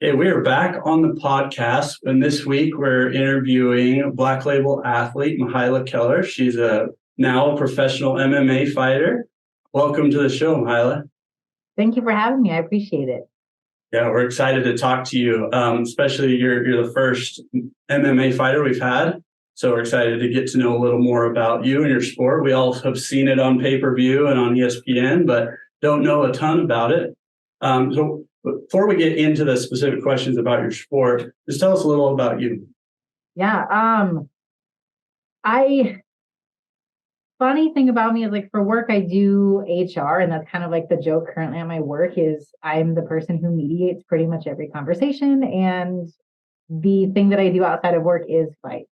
Hey, we are back on the podcast, and this week we're interviewing Black Label athlete Mihaela Keller. She's now a professional MMA fighter. Welcome to the show, Mihaela. Thank you for having me. I appreciate it. Yeah, we're excited to talk to you. Especially you're the first MMA fighter we've had, so we're excited to get to know a little more about you and your sport. We all have seen it on pay-per-view and on ESPN, but don't know a ton about it. So before we get into the specific questions about your sport, just tell us a little about you. Yeah. I Funny thing about me is like for work I do HR, and that's kind of like the joke currently at my work is I'm the person who mediates pretty much every conversation, and the thing that I do outside of work is fight.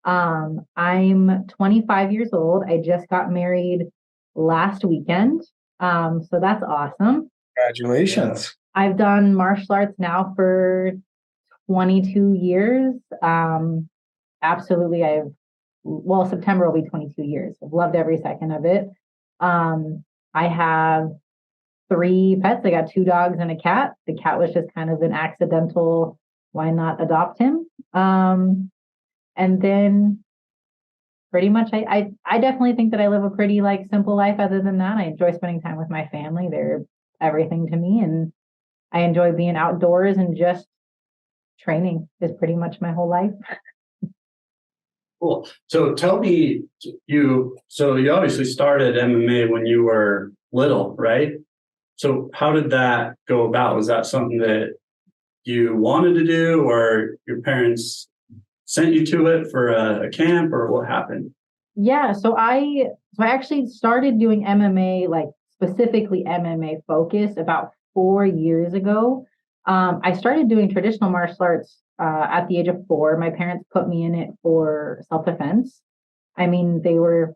I'm 25 years old. I just got married last weekend. So that's awesome. Congratulations. I've done martial arts now for 22 years. Absolutely. September will be 22 years. I've loved every second of it. I have three pets. I got two dogs and a cat. The cat was just kind of an accidental, why not adopt him? And then pretty much I definitely think that I live a pretty like simple life. Other than that, I enjoy spending time with my family. They're everything to me. And I enjoy being outdoors, and just training is pretty much my whole life. Cool. So tell me, you obviously started MMA when you were little, right? So how did that go about? Was that something that you wanted to do, or your parents sent you to it for a camp, or what happened? Yeah, so I actually started doing MMA, like specifically MMA focus, about 4 years ago. I started doing traditional martial arts at the age of 4. My parents put me in it for self-defense. I mean, I was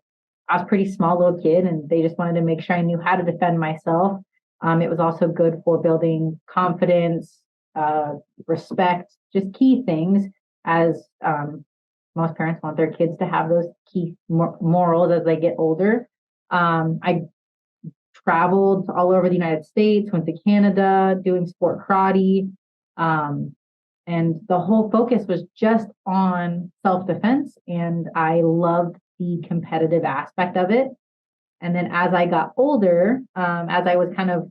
a pretty small little kid, and they just wanted to make sure I knew how to defend myself. It was also good for building confidence, respect, just key things, as most parents want their kids to have those key morals as they get older. I traveled all over the United States, went to Canada doing sport karate. And the whole focus was just on self-defense. And I loved the competitive aspect of it. And then as I got older, as I was kind of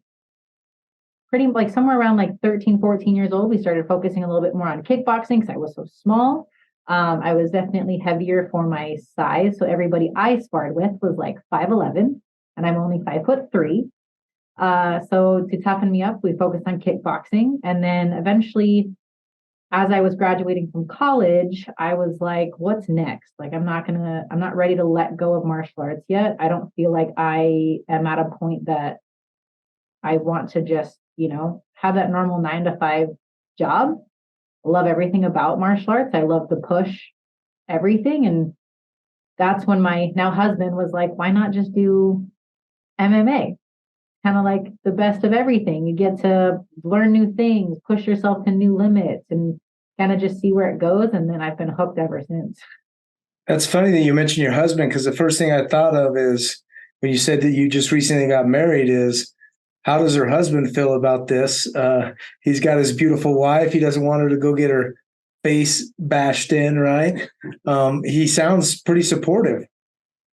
pretty like somewhere around like 13, 14 years old, we started focusing a little bit more on kickboxing because I was so small. I was definitely heavier for my size. So everybody I sparred with was like 5'11", and I'm only 5'3". So to toughen me up, we focused on kickboxing. And then eventually, as I was graduating from college, I was like, what's next? Like, I'm not ready to let go of martial arts yet. I don't feel like I am at a point that I want to just, have that normal 9 to 5 job. I love everything about martial arts. I love to push everything. And that's when my now husband was like, why not just do MMA? Kind of like the best of everything. You get to learn new things, push yourself to new limits, and kind of just see where it goes. And then I've been hooked ever since. That's funny that you mentioned your husband, because the first thing I thought of is when you said that you just recently got married is, how does her husband feel about this? He's got his beautiful wife. He doesn't want her to go get her face bashed in, right? He sounds pretty supportive.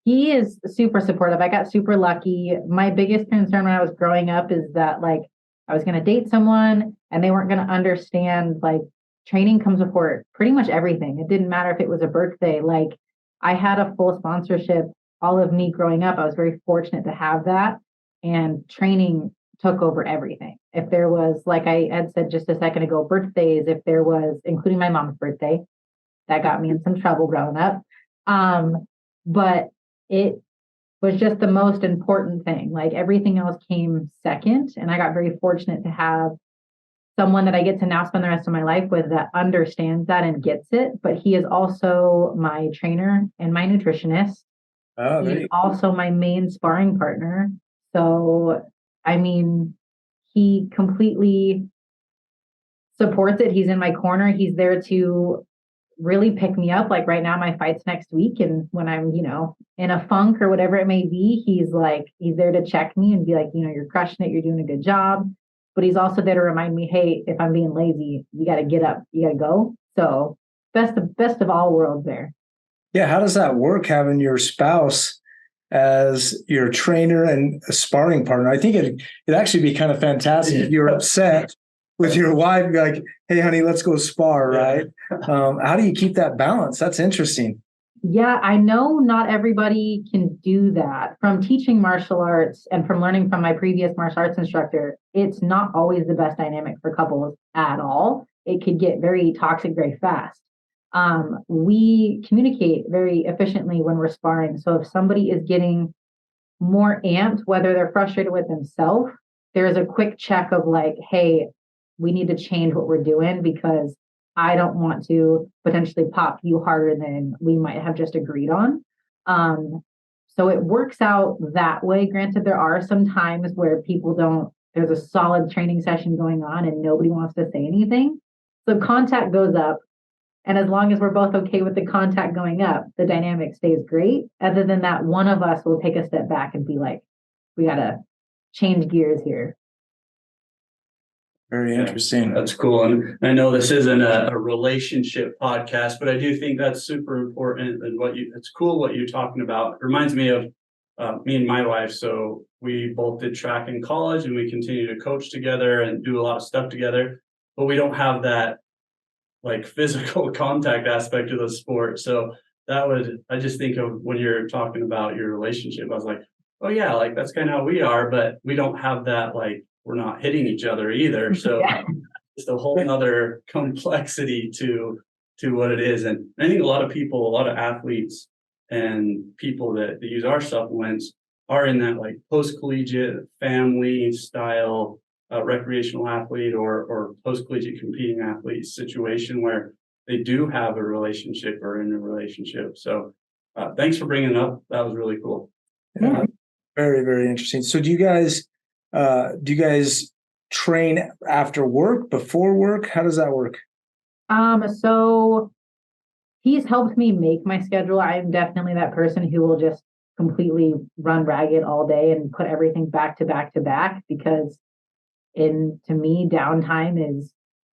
He is super supportive. I got super lucky. My biggest concern when I was growing up is that like I was going to date someone and they weren't going to understand like training comes before pretty much everything. It didn't matter if it was a birthday. Like I had a full sponsorship all of me growing up. I was very fortunate to have that, and training took over everything. If there was, like I had said just a second ago, birthdays, if there was, including my mom's birthday, that got me in some trouble growing up. But it was just the most important thing. Like everything else came second. And I got very fortunate to have someone that I get to now spend the rest of my life with that understands that and gets it. But he is also my trainer and my nutritionist. Oh, He's also my main sparring partner. So, I mean, he completely supports it. He's in my corner. He's there to really pick me up. Like right now, my fight's next week. And when I'm, in a funk or whatever it may be, he's there to check me and be like, you're crushing it. You're doing a good job. but he's also there to remind me, hey, if I'm being lazy, you got to get up, you got to go. So best of all worlds there. Yeah. How does that work, having your spouse as your trainer and a sparring partner? I think it'd actually be kind of fantastic if you're upset with your wife, be like, hey, honey, let's go spar, right? How do you keep that balance? That's interesting. Yeah, I know not everybody can do that. From teaching martial arts and from learning from my previous martial arts instructor, it's not always the best dynamic for couples at all. It could get very toxic very fast. We communicate very efficiently when we're sparring. So if somebody is getting more amped, whether they're frustrated with themselves, there's a quick check of like, hey, we need to change what we're doing because I don't want to potentially pop you harder than we might have just agreed on. So it works out that way. Granted, there are some times where there's a solid training session going on and nobody wants to say anything. So contact goes up. And as long as we're both okay with the contact going up, the dynamic stays great. Other than that, one of us will take a step back and be like, we got to change gears here. Very interesting. That's cool. And I know this isn't a relationship podcast, but I do think that's super important. And it's cool what you're talking about. It reminds me of me and my wife. So we both did track in college and we continue to coach together and do a lot of stuff together, but we don't have that like physical contact aspect of the sport. So I just think of when you're talking about your relationship, I was like, oh yeah, like that's kind of how we are, but we don't have that, like, we're not hitting each other either. So it's a whole nother complexity to what it is. And I think a lot of athletes and people that use our supplements are in that like post-collegiate family style recreational athlete or post-collegiate competing athlete situation where they do have a relationship or in a relationship. So thanks for bringing it up. That was really cool. Yeah. Very, very interesting. So do you guys train after work, before work? How does that work? So he's helped me make my schedule. I'm definitely that person who will just completely run ragged all day and put everything back to back to back because to me, downtime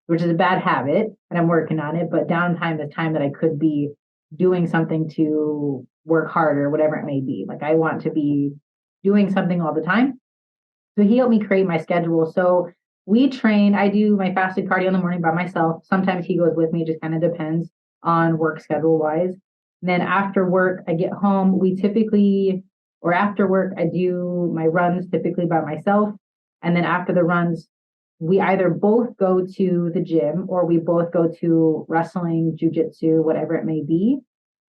which is a bad habit and I'm working on it, but downtime is time that I could be doing something to work harder, whatever it may be. Like I want to be doing something all the time. So he helped me create my schedule. So we train, I do my fasted cardio in the morning by myself. Sometimes he goes with me, it just kind of depends on work schedule wise. And then after work, I get home. After work, I do my runs typically by myself. And then after the runs, we either both go to the gym or we both go to wrestling, jujitsu, whatever it may be.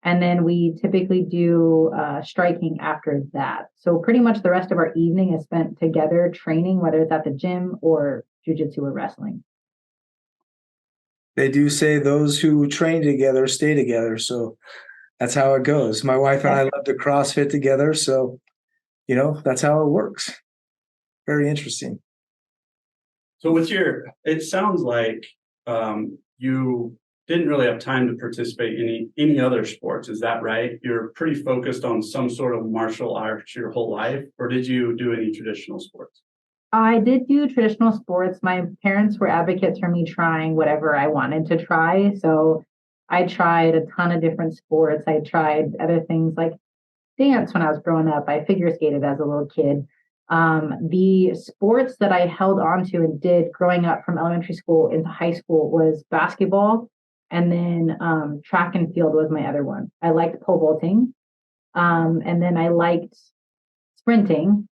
And then we typically do striking after that. So pretty much the rest of our evening is spent together training, whether it's at the gym or jujitsu or wrestling. They do say those who train together stay together. So that's how it goes. My wife and I love to CrossFit together. So, that's how it works. Very interesting. So it sounds like you didn't really have time to participate in any other sports. Is that right? You're pretty focused on some sort of martial arts your whole life, or did you do any traditional sports? I did do traditional sports. My parents were advocates for me trying whatever I wanted to try. So I tried a ton of different sports. I tried other things like dance when I was growing up. I figure skated as a little kid. The sports that I held on to and did growing up from elementary school into high school was basketball. And then track and field was my other one. I liked pole vaulting. And then I liked sprinting.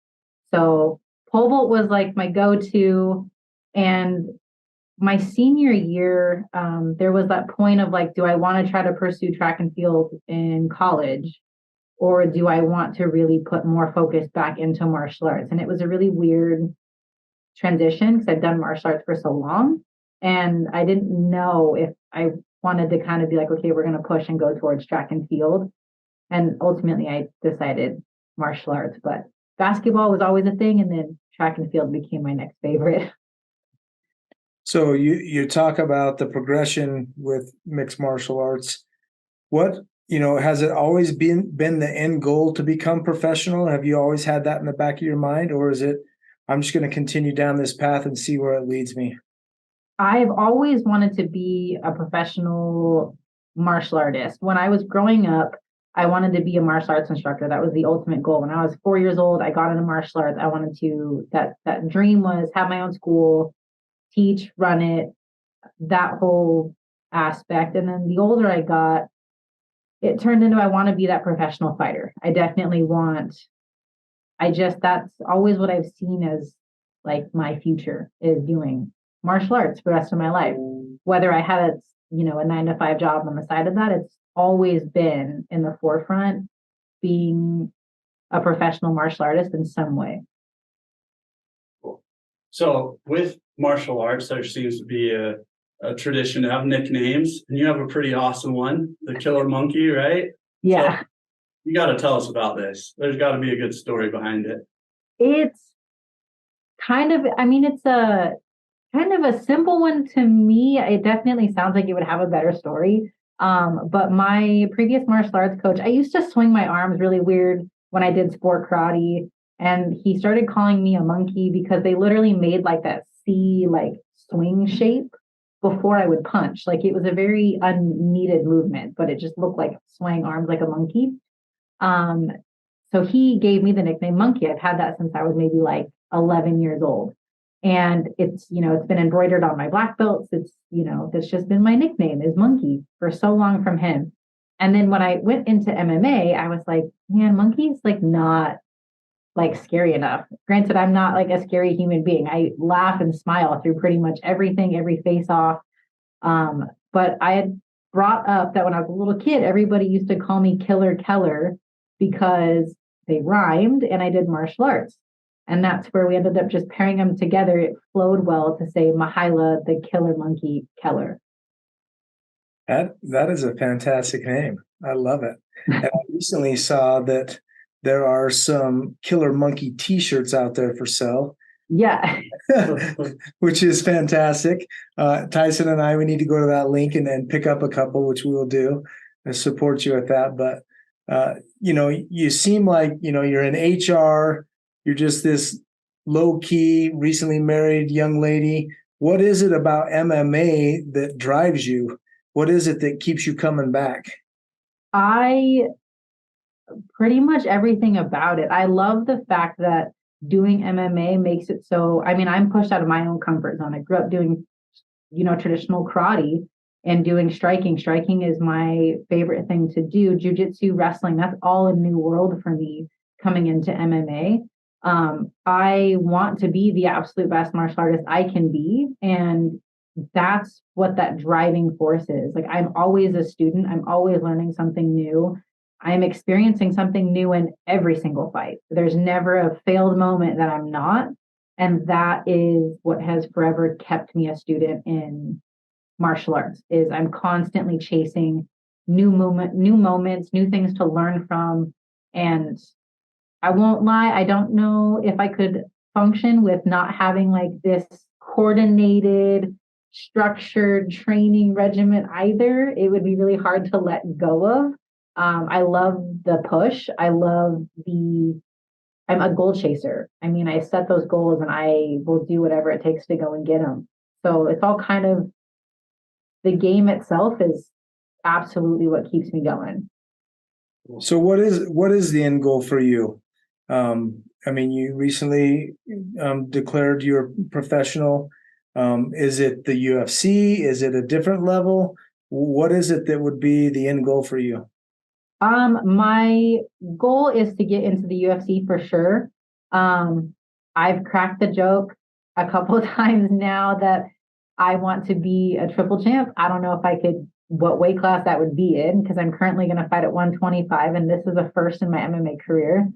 So pole vault was like my go-to. And my senior year, there was that point of like, do I want to try to pursue track and field in college? Or do I want to really put more focus back into martial arts? And it was a really weird transition because I'd done martial arts for so long. And I didn't know if I wanted to kind of be like, okay, we're going to push and go towards track and field. And ultimately, I decided martial arts. But basketball was always a thing. And then track and field became my next favorite. So you talk about the progression with mixed martial arts. What, has it always been the end goal to become professional? Have you always had that in the back of your mind? Or is it, I'm just going to continue down this path and see where it leads me? I've always wanted to be a professional martial artist. When I was growing up, I wanted to be a martial arts instructor. That was the ultimate goal. When I was 4 years old, I got into martial arts. I wanted to, that dream was have my own school, teach, run it, that whole aspect. And then the older I got, it turned into I want to be that professional fighter. I definitely want, that's always what I've seen as like my future is doing martial arts for the rest of my life. Whether I had a, a 9 to 5 job on the side of that, it's always been in the forefront being a professional martial artist in some way. Cool. So with martial arts, there seems to be a tradition to have nicknames, and you have a pretty awesome one, the Killer Monkey, right? Yeah. So you got to tell us about this. There's got to be a good story behind it. It's it's a kind of a simple one to me. It definitely sounds like it would have a better story. But my previous martial arts coach, I used to swing my arms really weird when I did sport karate. And he started calling me a monkey because they literally made like that C like swing shape before I would punch. Like it was a very unneeded movement, but it just looked like swaying arms like a monkey. Um, so he gave me the nickname Monkey. I've had that since I was maybe like 11 years old. And it's been embroidered on my black belts. That's just been my nickname is Monkey for so long from him. And then when I went into MMA, I was like, man, Monkey's like not like scary enough. Granted, I'm not like a scary human being. I laugh and smile through pretty much everything, every face off. But I had brought up that when I was a little kid, everybody used to call me Killer Keller because they rhymed and I did martial arts. And that's where we ended up just pairing them together. It flowed well to say Mihaela, the Killer Monkey Keller. That is a fantastic name. I love it. And I recently saw that there are some Killer Monkey t-shirts out there for sale. Yeah. Which is fantastic. Tyson and I, we need to go to that link and then pick up a couple, which we will do and support you with that. But, you seem like, you're in HR, you're just this low key, recently married young lady. What is it about MMA that drives you? What is it that keeps you coming back? I pretty much everything about it. I love the fact that doing MMA makes it so, I'm pushed out of my own comfort zone. I grew up doing, traditional karate and doing striking. Striking is my favorite thing to do. Jiu-jitsu, wrestling, that's all a new world for me coming into MMA. I want to be the absolute best martial artist I can be. And that's what that driving force is. Like I'm always a student. I'm always learning something new. I'm experiencing something new in every single fight. There's never a failed moment that I'm not. And that is what has forever kept me a student in martial arts is I'm constantly chasing new moments, new things to learn from. And I won't lie, I don't know if I could function with not having like this coordinated, structured training regimen either. It would be really hard to let go of. I love the push. I'm a goal chaser. I set those goals and I will do whatever it takes to go and get them. So it's all kind of the game itself is absolutely what keeps me going. So what is the end goal for you? You recently declared you're professional. Is it the UFC? Is it a different level? What is it that would be the end goal for you? My goal is to get into the UFC for sure. I've cracked the joke a couple of times now that I want to be a triple champ. I don't know if I could, what weight class that would be in, because I'm currently going to fight at 125, and this is a first in my MMA career.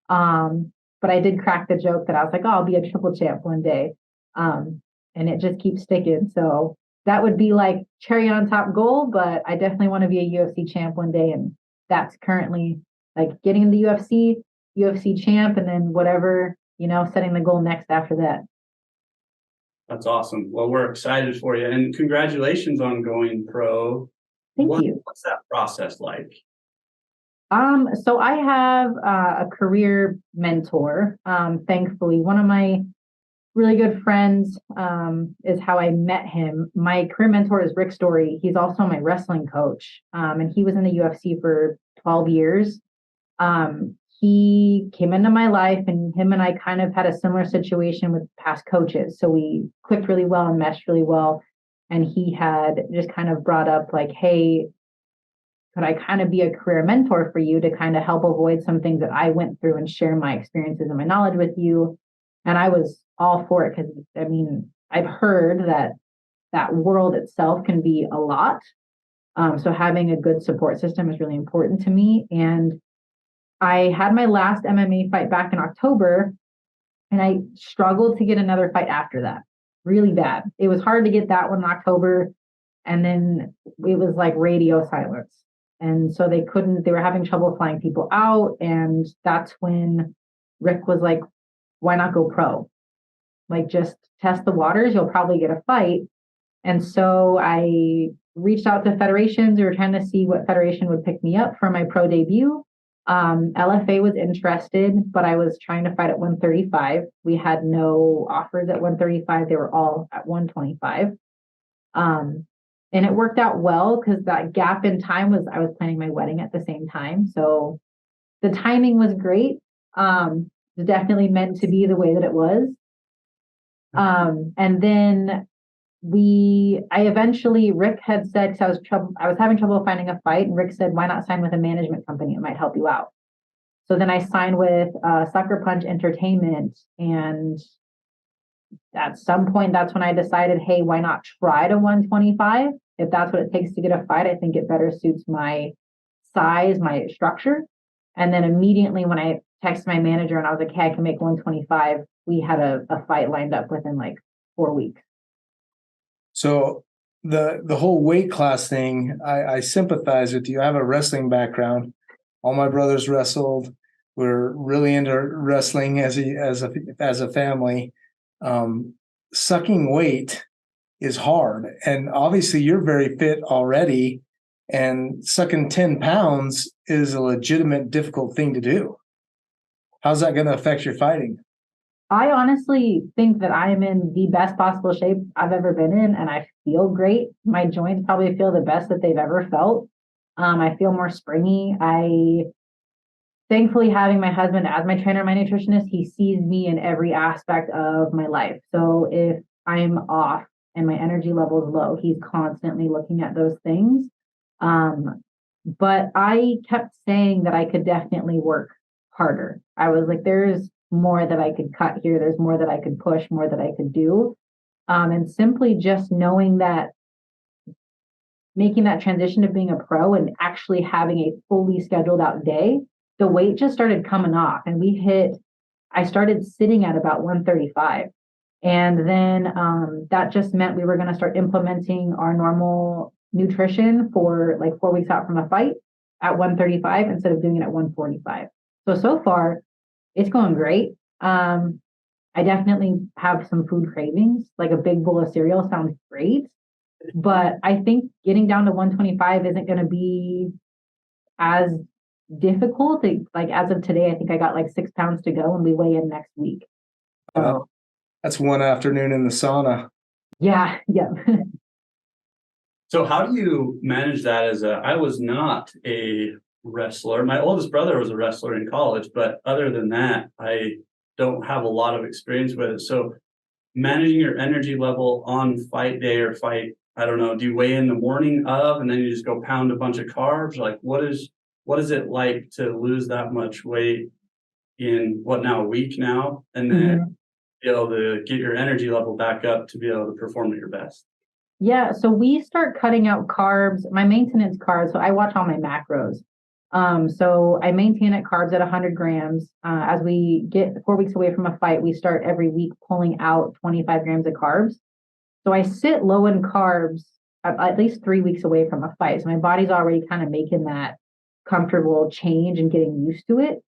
But I did crack the joke that I was like, oh, I'll be a triple champ one day. And it just keeps sticking. So that would be like cherry on top goal, but I definitely want to be a UFC champ one day. And that's currently like getting in the UFC champ, and then whatever, setting the goal next after that. That's awesome. Well, we're excited for you, and congratulations on going pro. Thank you. What's that process like? So I have a career mentor. Thankfully, one of my really good friends is how I met him. My career mentor is Rick Story. He's also my wrestling coach, and he was in the UFC for 12 years. He came into my life, and him and I kind of had a similar situation with past coaches. So we clicked really well and meshed really well. And he had just kind of brought up like, hey, could I kind of be a career mentor for you to kind of help avoid some things that I went through and share my experiences and my knowledge with you? And I was all for it because, I mean, I've heard that that world itself can be a lot. So having a good support system is really important to me. And I had my last MMA fight back in October, and I struggled to get another fight after that really bad. It was hard to get that one in October. And then it was like radio silence. And so they were having trouble flying people out. And that's when Rick was like, why not go pro? Like, just test the waters. You'll probably get a fight. And so I reached out to federations. We were trying to see what federation would pick me up for my pro debut. LFA was interested, but I was trying to fight at 135. We had no offers at 135. They were all at 125. And it worked out well because that gap in time was, I was planning my wedding at the same time. So the timing was great. It was definitely meant to be the way that it was. And then Rick had said, because I was having trouble finding a fight, and Rick said, why not sign with a management company? It might help you out. So then I signed with Sucker Punch Entertainment, and at some point, that's when I decided, hey, why not try to 125? If that's what it takes to get a fight, I think it better suits my size, my structure. And then immediately when I texted my manager and I was like, hey, I can make 125, we had a fight lined up within like 4 weeks. So the whole weight class thing, I sympathize with you. I have a wrestling background. All my brothers wrestled. We're really into wrestling as a family. Sucking weight is hard, and obviously you're very fit already, and sucking 10 pounds is a legitimate difficult thing to do. How's that going to affect your fighting? I honestly think that I'm in the best possible shape I've ever been in, and I feel great. My joints probably feel the best that they've ever felt. I feel more springy. Thankfully, having my husband as my trainer, my nutritionist, he sees me in every aspect of my life. So if I'm off and my energy level is low, he's constantly looking at those things. But I kept saying that I could definitely work harder. I was like, there's more that I could cut here. There's more that I could push, more that I could do. And simply just knowing that making that transition to being a pro and actually having a fully scheduled out day, the weight just started coming off, and I started sitting at about 135. And then that just meant we were going to start implementing our normal nutrition for like 4 weeks out from a fight at 135 instead of doing it at 145. So far, it's going great. I definitely have some food cravings, like a big bowl of cereal sounds great. But I think getting down to 125 isn't going to be as difficult. Like as of today, I think I got like 6 pounds to go, and we weigh in next week. So that's one afternoon in the sauna. Yeah. So how do you manage that I was not a wrestler. My oldest brother was a wrestler in college, but other than that, I don't have a lot of experience with it. So managing your energy level on fight day or fight, I don't know, do you weigh in the morning of and then you just go pound a bunch of carbs? Like what is it like to lose that much weight in a week now, and then be able to get your energy level back up to be able to perform at your best? Yeah, so we start cutting out carbs, my maintenance carbs. So I watch all my macros. So I maintain at carbs at 100 grams. As we get 4 weeks away from a fight, we start every week pulling out 25 grams of carbs. So I sit low in carbs at least 3 weeks away from a fight. So my body's already kind of making that comfortable change and getting used to it.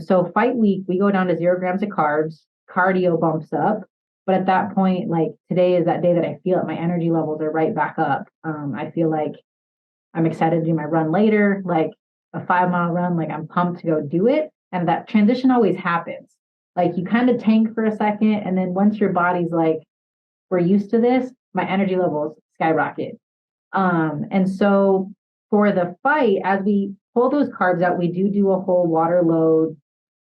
So fight week, we go down to 0 grams of carbs, cardio bumps up. But at that point, like today is that day that I feel it. My energy levels are right back up. I feel like I'm excited to do my run later, like a 5-mile run, like I'm pumped to go do it. And that transition always happens. Like you kind of tank for a second, and then once your body's like, we're used to this, my energy levels skyrocket. And so for the fight, as we pull those carbs out, we do a whole water load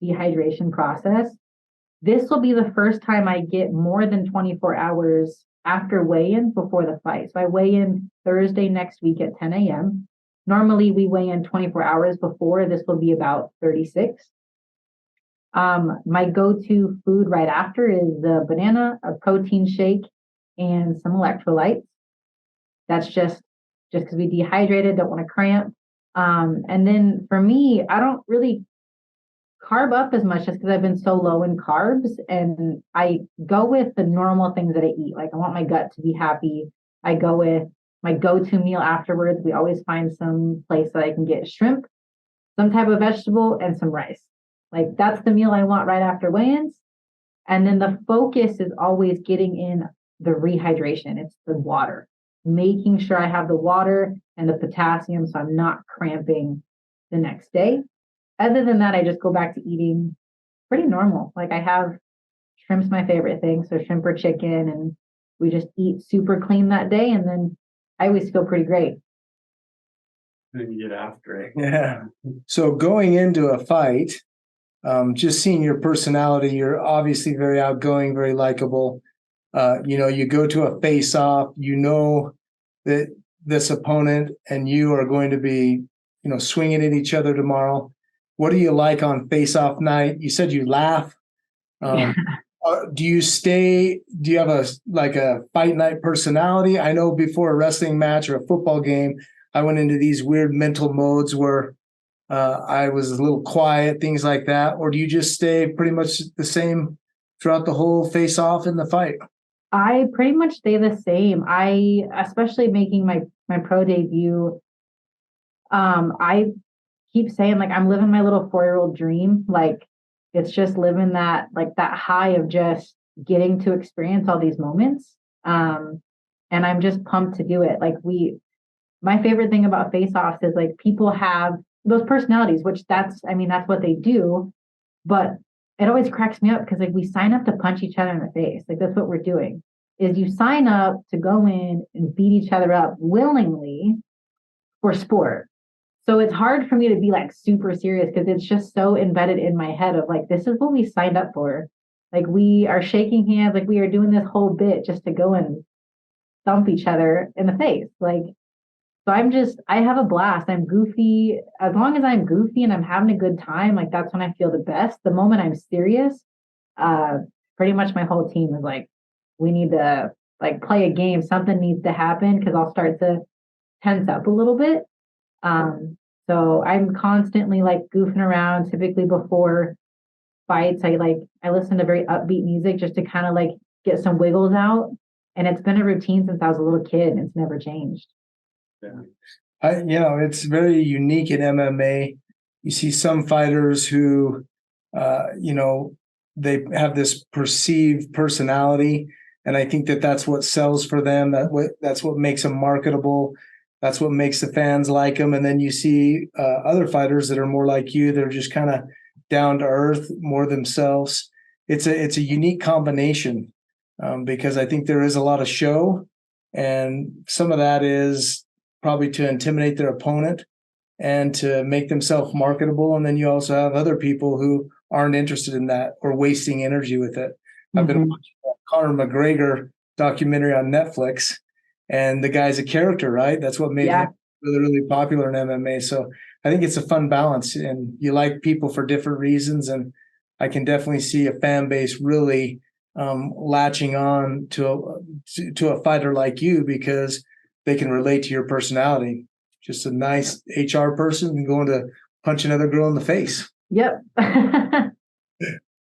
dehydration process. This will be the first time I get more than 24 hours after weigh-in before the fight. So I weigh in Thursday next week at 10 a.m. Normally we weigh in 24 hours before. This will be about 36. My go-to food right after is the banana, a protein shake, and some electrolytes. That's just because we dehydrated, don't want to cramp. And then for me, I don't really carb up as much just because I've been so low in carbs, and I go with the normal things that I eat. Like I want my gut to be happy. I go with my go-to meal afterwards. We always find some place that I can get shrimp, some type of vegetable, and some rice. Like that's the meal I want right after weigh-ins. And then the focus is always getting in the rehydration. It's the water, making sure I have the water and the potassium so I'm not cramping the next day. Other than that, I just go back to eating pretty normal. Like I have shrimp's my favorite thing. So shrimp or chicken, and we just eat super clean that day. And then I always feel pretty great. And you get after it. Yeah. So going into a fight, just seeing your personality, you're obviously very outgoing, very likable. You go to a face-off, you know that this opponent and you are going to be, swinging at each other tomorrow. What do you like on face-off night? You said you laugh. Do you have a fight night personality? I know before a wrestling match or a football game, I went into these weird mental modes where I was a little quiet, things like that. Or do you just stay pretty much the same throughout the whole face-off in the fight? I pretty much stay the same. Especially making my pro debut, I keep saying like I'm living my little 4-year-old dream. Like it's just living that high of just getting to experience all these moments. And I'm just pumped to do it. Like my favorite thing about face-offs is like people have those personalities, which that's what they do. But it always cracks me up because like we sign up to punch each other in the face. Like that's what we're doing is you sign up to go in and beat each other up willingly for sport. So it's hard for me to be like super serious because it's just so embedded in my head of like, this is what we signed up for. Like we are shaking hands, like we are doing this whole bit just to go and thump each other in the face. Like, so I have a blast. I'm goofy. As long as I'm goofy and I'm having a good time, like that's when I feel the best. The moment I'm serious, pretty much my whole team is like, we need to like play a game. Something needs to happen because I'll start to tense up a little bit. So I'm constantly like goofing around. Typically before fights, I listen to very upbeat music just to kind of like get some wiggles out. And it's been a routine since I was a little kid, and it's never changed. Yeah. It's very unique in MMA. You see some fighters who, they have this perceived personality, and I think that's what sells for them. That's what makes them marketable. That's what makes the fans like them. And then you see other fighters that are more like you. They're just kind of down to earth, more themselves. It's a unique combination because I think there is a lot of show, and some of that is probably to intimidate their opponent and to make themselves marketable. And then you also have other people who aren't interested in that or wasting energy with it. I've been watching that Conor McGregor documentary on Netflix, and the guy's a character, right? That's what made him really, really popular in MMA. So I think it's a fun balance, and you like people for different reasons. And I can definitely see a fan base really latching on to a fighter like you because they can relate to your personality. Just a nice HR person and going to punch another girl in the face. Yep.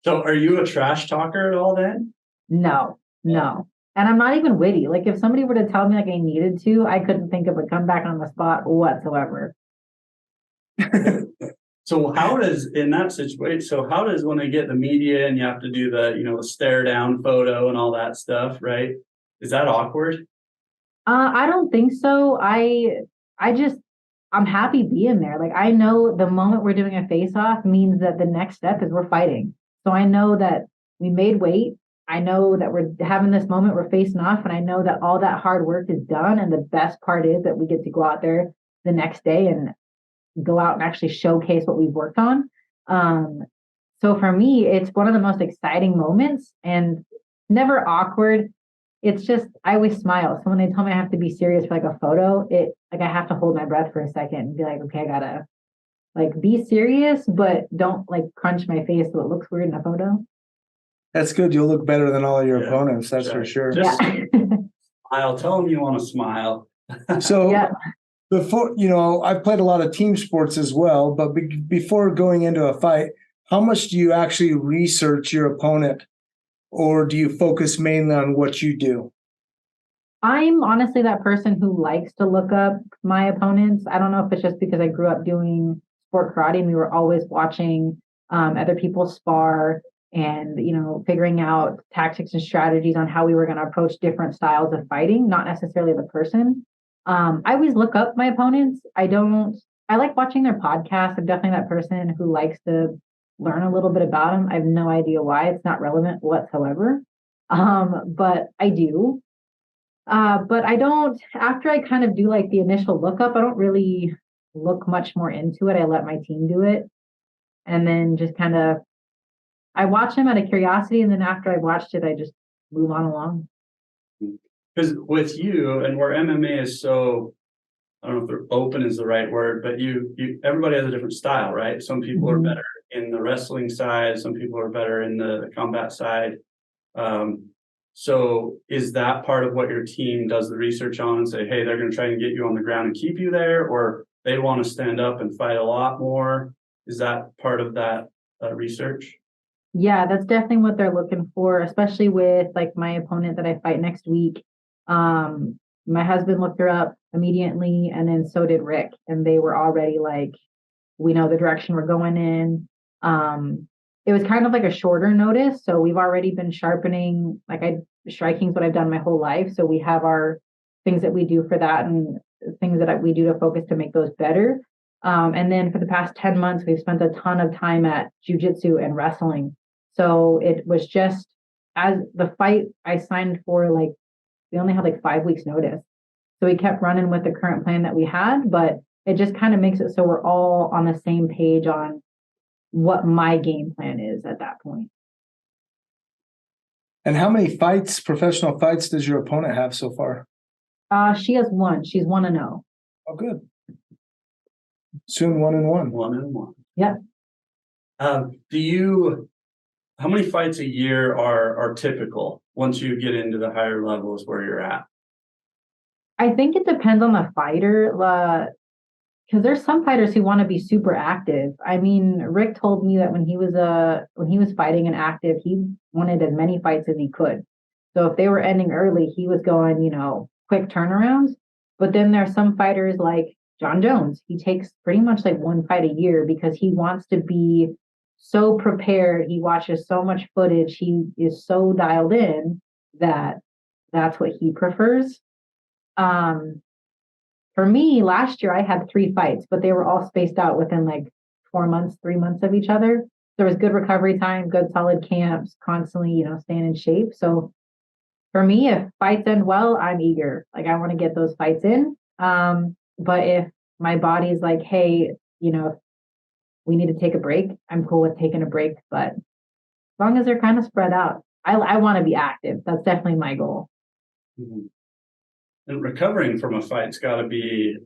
So are you a trash talker at all then? No. And I'm not even witty. Like if somebody were to tell me like I needed to, I couldn't think of a comeback on the spot whatsoever. So how does in that situation? So how does when they get the media and you have to do the stare down photo and all that stuff, right? Is that awkward? I don't think so. I'm happy being there. Like I know the moment we're doing a face off means that the next step is we're fighting. So I know that we made weight. I know that we're having this moment, we're facing off, and I know that all that hard work is done. And the best part is that we get to go out there the next day and go out and actually showcase what we've worked on. Um, so for me, it's one of the most exciting moments and never awkward. It's just, I always smile. So when they tell me I have to be serious for like a photo, it like I have to hold my breath for a second and be like, okay, I gotta like be serious, but don't like crunch my face so it looks weird in a photo. That's good. You'll look better than all your Yeah, opponents. That's for sure. Just Yeah. I'll tell them you want to smile. So Yeah. before, I've played a lot of team sports as well, but before going into a fight, how much do you actually research your opponent, or do you focus mainly on what you do? I'm honestly that person who likes to look up my opponents. I don't know if it's just because I grew up doing sport karate and we were always watching other people spar and, figuring out tactics and strategies on how we were going to approach different styles of fighting, not necessarily the person. I always look up my opponents. I like watching their podcasts. I'm definitely that person who likes to learn a little bit about them. I have no idea why. It's not relevant whatsoever. But I do. But I don't, after I kind of do like the initial lookup, I don't really look much more into it. I let my team do it. And then just kind of, I watch them out of curiosity. And then after I've watched it, I just move on along. Because with you and where MMA is so, I don't know if open is the right word, but everybody has a different style, right? Some people are better in the wrestling side. Some people are better in the combat side. So is that part of what your team does the research on and say, hey, they're going to try and get you on the ground and keep you there, or they want to stand up and fight a lot more? Is that part of that research? Yeah, that's definitely what they're looking for, especially with like my opponent that I fight next week. My husband looked her up immediately, and then so did Rick, and they were already like, we know the direction we're going in. It was kind of like a shorter notice, so we've already been sharpening. Striking's what I've done my whole life, so we have our things that we do for that, and things that we do to focus to make those better. And then for the past 10 months, we've spent a ton of time at jujitsu and wrestling. So it was just as the fight I signed for, like, we only had like 5 weeks notice. So we kept running with the current plan that we had, but it just kind of makes it so we're all on the same page on what my game plan is at that point. And how many professional fights, does your opponent have so far? She has one. She's 1-0. Oh, good. Soon 1-1. 1-1. Yeah. How many fights a year are typical once you get into the higher levels where you're at? I think it depends on the fighter. Because there's some fighters who want to be super active. I mean, Rick told me that when he was fighting and active, he wanted as many fights as he could. So if they were ending early, he was going, quick turnarounds. But then there's some fighters like John Jones. He takes pretty much like one fight a year because he wants to be so prepared. He watches so much footage. He is so dialed in that that's what he prefers. For me, last year I had 3 fights, but they were all spaced out within like 4 months, 3 months of each other. There was good recovery time, good solid camps, constantly, staying in shape. So for me, if fights end well, I'm eager. Like I want to get those fights in. But if my body's like, hey, we need to take a break, I'm cool with taking a break. But as long as they're kind of spread out, I want to be active. That's definitely my goal. Mm-hmm. And recovering from a fight's got to be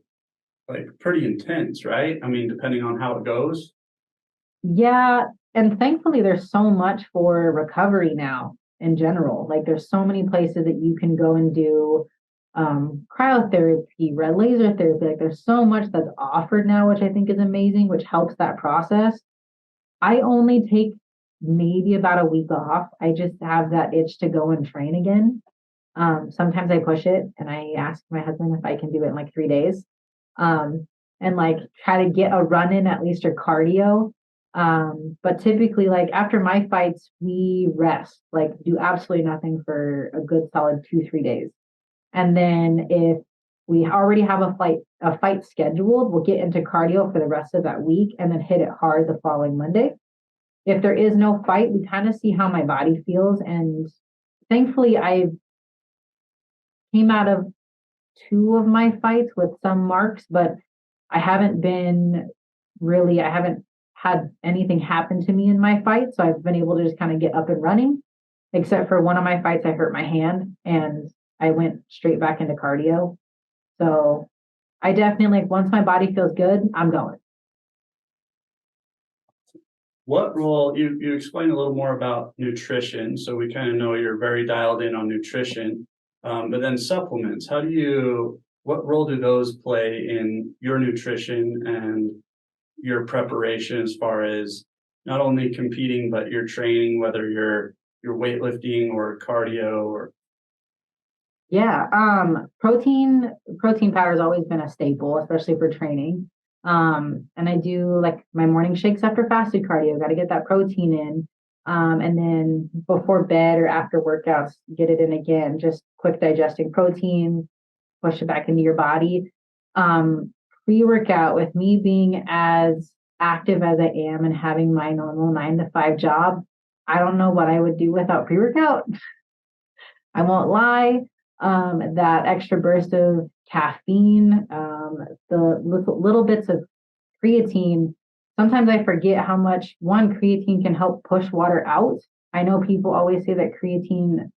like pretty intense, right? I mean, depending on how it goes. Yeah. And thankfully, there's so much for recovery now in general. Like, there's so many places that you can go and do cryotherapy, red laser therapy. Like, there's so much that's offered now, which I think is amazing, which helps that process. I only take maybe about a week off. I just have that itch to go and train again. Sometimes I push it and I ask my husband if I can do it in like 3 days. And like try to get a run in at least or cardio. But typically like after my fights, we rest, like do absolutely nothing for a good solid 2-3 days. And then if we already have a fight scheduled, we'll get into cardio for the rest of that week and then hit it hard the following Monday. if there is no fight, we kind of see how my body feels. And thankfully, I came out of two of my fights with some marks, but I haven't been I haven't had anything happen to me in my fight. So I've been able to just kind of get up and running, except for one of my fights, I hurt my hand and I went straight back into cardio. So I definitely, like, once my body feels good, I'm going. What role, you explained a little more about nutrition, so we kind of know you're very dialed in on nutrition, but then supplements, what role do those play in your nutrition and your preparation as far as not only competing, but your training, whether you're weightlifting or cardio or. Yeah, protein powder has always been a staple, especially for training. And I do like my morning shakes after fasted cardio, got to get that protein in. And then before bed or after workouts, get it in again, just quick digesting protein, push it back into your body. Pre-workout, with me being as active as I am and having my normal 9 to 5 job, I don't know what I would do without pre-workout. I won't lie. That extra burst of caffeine, the little bits of creatine. Sometimes I forget how much creatine can help push water out. I know people always say that creatine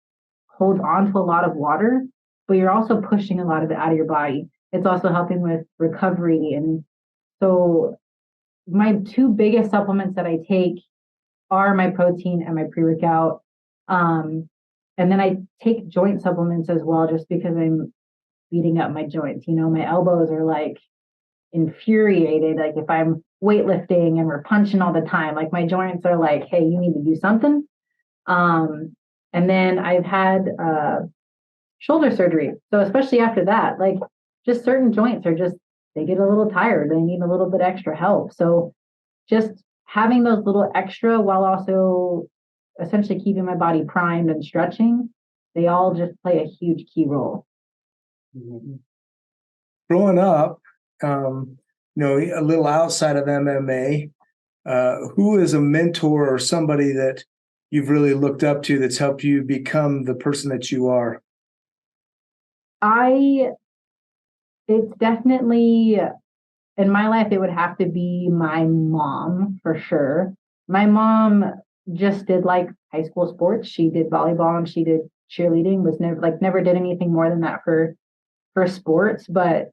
holds on to a lot of water, but you're also pushing a lot of it out of your body. It's also helping with recovery. And so my two biggest supplements that I take are my protein and my pre-workout. And then I take joint supplements as well, just because I'm beating up my joints. My elbows are like infuriated. Like if I'm weightlifting and we're punching all the time, like my joints are like, hey, you need to do something. And then I've had shoulder surgery. So especially after that, like just certain joints they get a little tired. They need a little bit extra help. So just having those little extra while also essentially keeping my body primed and stretching, they all just play a huge key role. Mm-hmm. Growing up, a little outside of MMA, who is a mentor or somebody that you've really looked up to that's helped you become the person that you are? It's definitely, in my life, it would have to be my mom for sure. My mom just did like high school sports. She did volleyball and she did cheerleading, was never did anything more than that for sports. But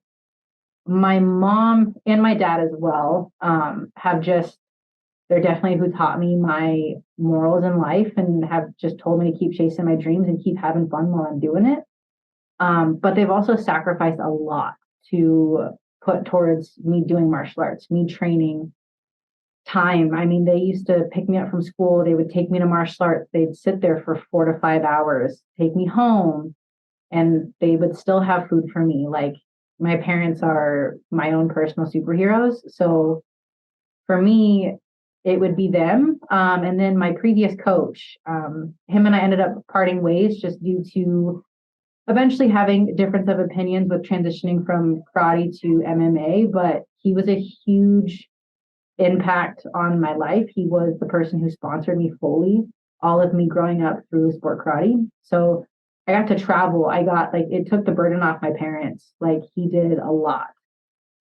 my mom and my dad as well they're definitely who taught me my morals in life and have just told me to keep chasing my dreams and keep having fun while I'm doing it. But they've also sacrificed a lot to put towards me doing martial arts, me training, time. I mean, they used to pick me up from school. They would take me to martial arts. They'd sit there for 4 to 5 hours, take me home, and they would still have food for me. Like, my parents are my own personal superheroes. So for me, it would be them. And then my previous coach, him and I ended up parting ways just due to eventually having difference of opinions with transitioning from karate to MMA. But he was a huge impact on my life. He was the person who sponsored me fully, all of me growing up through sport karate. So I got to travel. It took the burden off my parents. Like, he did a lot.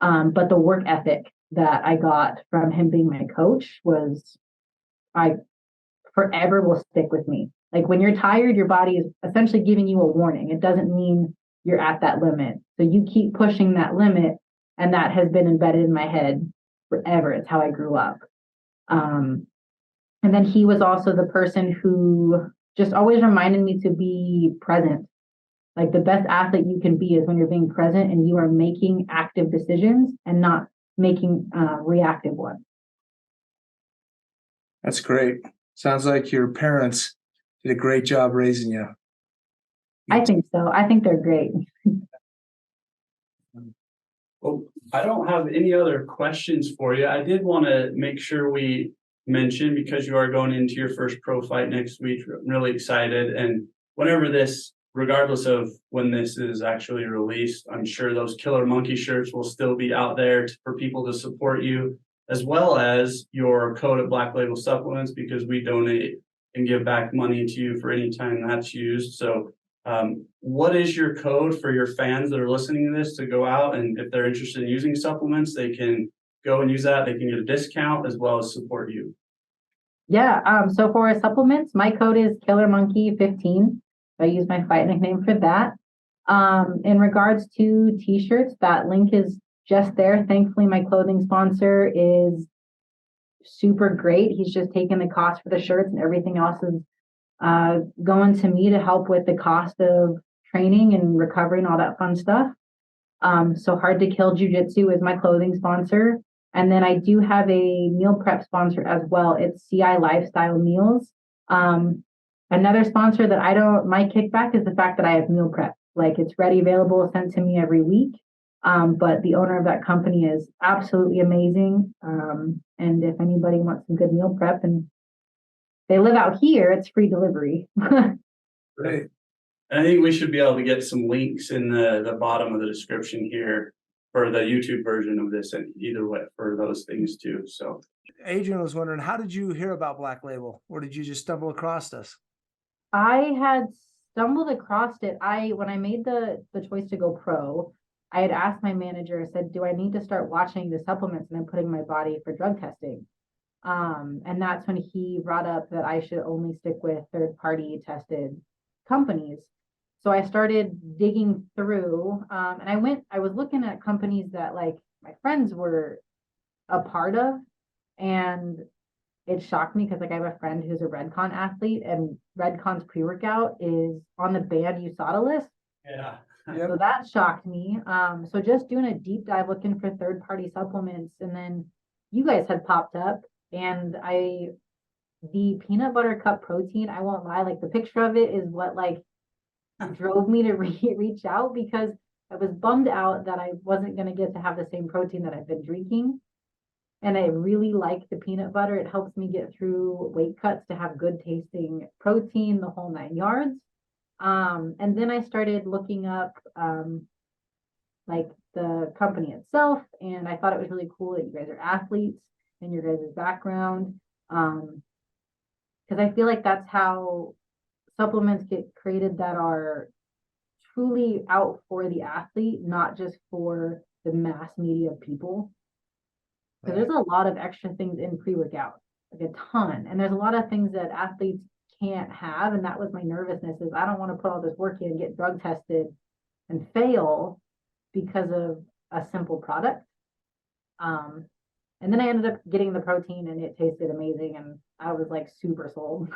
But the work ethic that I got from him being my coach I forever will stick with me. Like, when you're tired, your body is essentially giving you a warning. It doesn't mean you're at that limit. So you keep pushing that limit, and that has been embedded in my head forever. It's how I grew up. And then he was also the person who just always reminded me to be present. Like, the best athlete you can be is when you're being present and you are making active decisions and not making reactive ones. That's great. Sounds like your parents did a great job raising you. I think so. I think they're great. Well, I don't have any other questions for you. I did want to make sure we mention, because you are going into your first pro fight next week, I'm really excited. And regardless of when this is actually released, I'm sure those Killer Monkey shirts will still be out there for people to support you. as well as your code at Black Label Supplements, because we donate and give back money to you for any time that's used. So what is your code for your fans that are listening to this to go out, and if they're interested in using supplements, they can go and use that. They can get a discount as well as support you. Yeah. So for supplements, my code is KillerMonkey15. I use my fight nickname for that. In regards to t-shirts, that link is just there. Thankfully, my clothing sponsor is super great. He's just taking the cost for the shirts, and everything else is going to me to help with the cost of training and recovery and all that fun stuff. So Hard to Kill Jiu-Jitsu is my clothing sponsor. And then I do have a meal prep sponsor as well. It's CI Lifestyle Meals. Another sponsor that my kickback is the fact that I have meal prep. Like, it's ready, available, sent to me every week. But the owner of that company is absolutely amazing. And if anybody wants some good meal prep and they live out here, it's free delivery. Great. I think we should be able to get some links in the bottom of the description here for the YouTube version of this, and either way for those things too. So Adrian was wondering, how did you hear about Black Label, or did you just stumble across us? I had stumbled across it. When I made the choice to go pro, I had asked my manager, I said, do I need to start watching the supplements and then putting my body for drug testing? And that's when he brought up that I should only stick with third-party tested companies. So I started digging through, and I was looking at companies that like my friends were a part of, and it shocked me because like I have a friend who's a Redcon athlete, and Redcon's pre-workout is on the banned USADA list. yeah. So that shocked me. So just doing a deep dive, looking for third-party supplements, and then you guys had popped up, and the peanut butter cup protein, I won't lie, like the picture of it is what like drove me to reach out, because I was bummed out that I wasn't going to get to have the same protein that I've been drinking. And I really like the peanut butter. It helps me get through weight cuts to have good tasting protein, the whole 9 yards. And then I started looking up like the company itself, and I thought it was really cool that you guys are athletes and your guys' background. Because I feel like that's how supplements get created that are truly out for the athlete, not just for the mass media of people. Because there's a lot of extra things in pre-workout, like a ton. And there's a lot of things that athletes can't have. And that was my nervousness, is I don't want to put all this work in, get drug tested and fail because of a simple product. And then I ended up getting the protein, and it tasted amazing, and I was like super sold.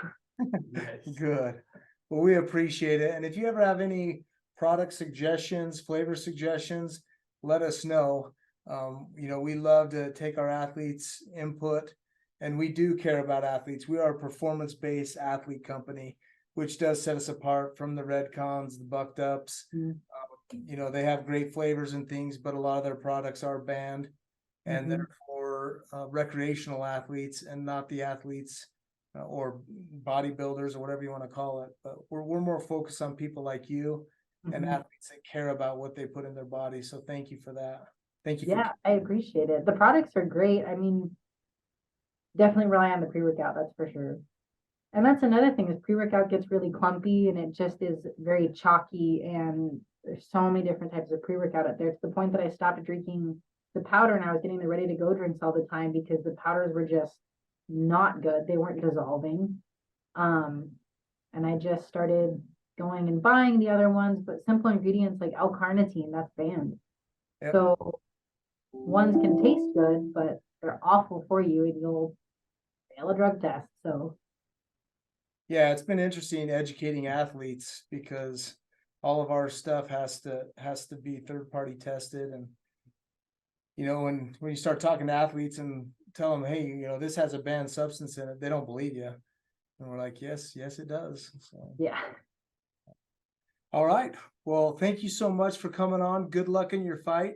Good. Well, we appreciate it. And if you ever have any product suggestions, flavor suggestions, let us know. We love to take our athletes' input, and we do care about athletes. We are a performance-based athlete company, which does set us apart from the Redcons, the Bucked Ups. They have great flavors and things, but a lot of their products are banned, and they're for recreational athletes and not the athletes or bodybuilders or whatever you want to call it. But we're more focused on people like you and athletes that care about what they put in their body. So thank you for that. Thank you. Yeah, I appreciate it. The products are great. I mean, definitely rely on the pre-workout, that's for sure. And that's another thing, is pre-workout gets really clumpy, and it just is very chalky, and there's so many different types of pre-workout out there, to the point that I stopped drinking the powder, and I was getting the ready to go drinks all the time because the powders were just not good. They weren't dissolving. And I just started going and buying the other ones, but simple ingredients like L-carnitine, that's banned. Yep. So ones can taste good, but they're awful for you, and you'll fail a drug test. So yeah, it's been interesting educating athletes, because all of our stuff has to be third-party tested. And when you start talking to athletes and tell them, hey, this has a banned substance in it, they don't believe you. And we're like, yes, it does. So yeah. All right. Well, thank you so much for coming on. Good luck in your fight.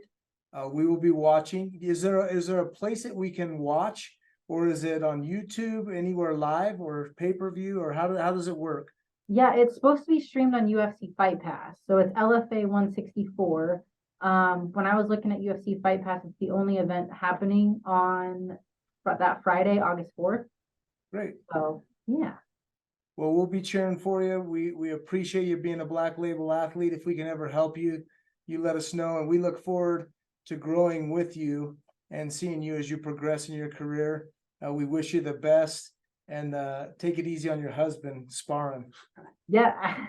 We will be watching. Is there a place that we can watch, or is it on YouTube, anywhere live, or pay-per-view, or how does it work? Yeah, it's supposed to be streamed on UFC Fight Pass. So it's LFA 164. When I was looking at UFC Fight Pass, it's the only event happening on that Friday, August 4th. Great. So yeah. Well, we'll be cheering for you. We appreciate you being a Black Label athlete. If we can ever help you, you let us know. And we look forward to growing with you and seeing you as you progress in your career. We wish you the best, and take it easy on your husband sparring. Yeah.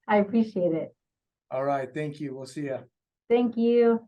I appreciate it. All right. Thank you. We'll see you. Thank you.